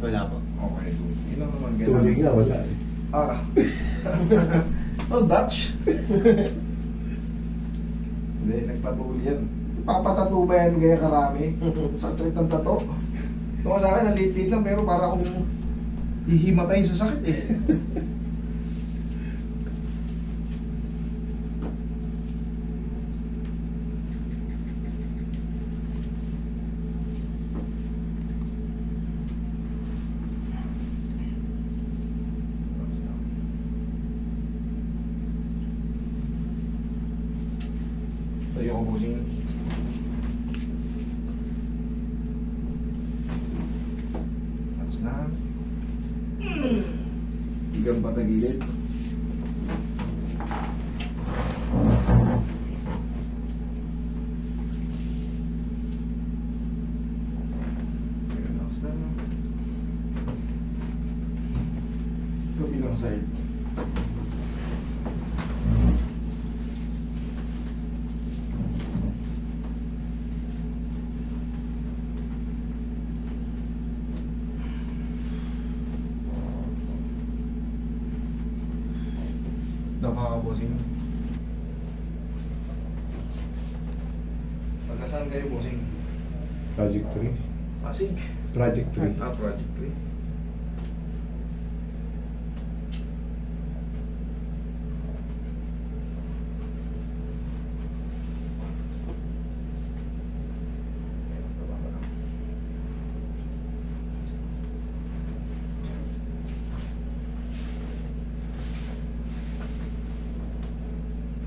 Wala po. Okay, good. Yun lang naman Tuloy nga, wala eh. Ah. Oh, Dutch. Hindi, nagpatuloy yan. Papatato ba yan kaya karami? Sakit ang tato. Ito nga sa akin, ang liit-liit lang, pero para akong hihimatay sa sakit eh. Tayo ko po siya. Atas na. Igang patagilid. Relax na. Kabilang side. Daka ka bossing. Pagkasaan kayo bossing? Project 3. Pasig. Project 3. Ah, Project 3.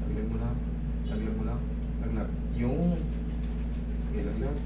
Laglag mo lang. Laglag mo lang. Laglag. Yung. Okay, laglag.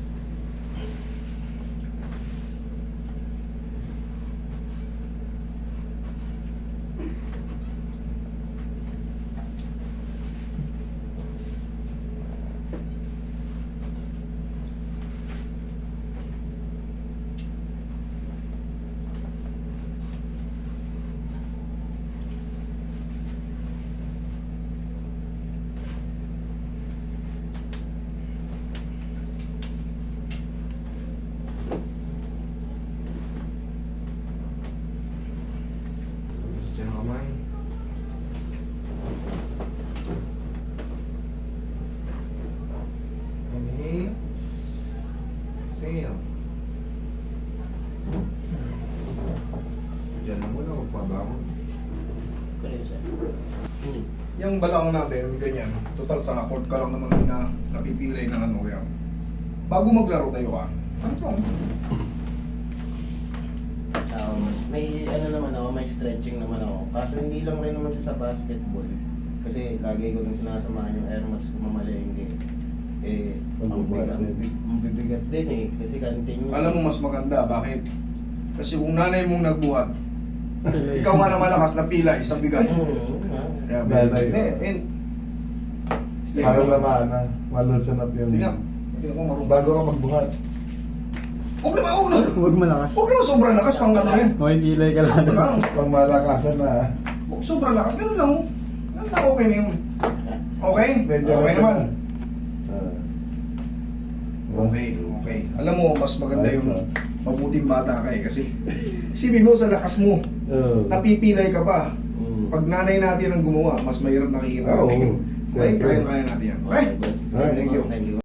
Diyan ang kamay. Inhale. Exhale. Diyan na muna, huwag pabangon. Yung balakang natin, ganyan. Total sa accord ka lang naman na napipilay ng ano kaya. Bago maglaro tayo ka. Ano to? May ano naman ako, may stretching naman ako. Kaso hindi lang rin naman siya sa basketball. Kasi lagi ko nung sinasamahan yung air mats ko mamalengke. Eh, mabibigat din eh. Kasi continue. Alam mo mas maganda, bakit? Kasi kung nanay mong nagbuhat, ikaw nga na malakas na pila, isang bigat. Kaya Nanay. Para naman na, malusan up yung... Tingnan. Tingnan ko marunong. Bago ka magbuhat. Huwag naman, huwag na. Huwag malakas. Huwag naman sobrang lakas pang gano'n yun. Okay, pilay ka lang. Sakto lang. Pang malakasan na. Huwag sobrang lakas, gano'n lang. Gano'n lang, okay na yun. Okay? Medyo Okay naman. Ah. Okay, okay. Alam mo, mas maganda Ayos, yung mabuting bata ka eh. Kasi, isipin mo sa lakas mo, Oo. napipilay ka pa. Mm. Pag nanay natin ang gumawa, mas mahirap nakikita Oo. natin. Okay, Siyempre. kaya natin yan. Okay? boss. Alright. Thank you. Thank you.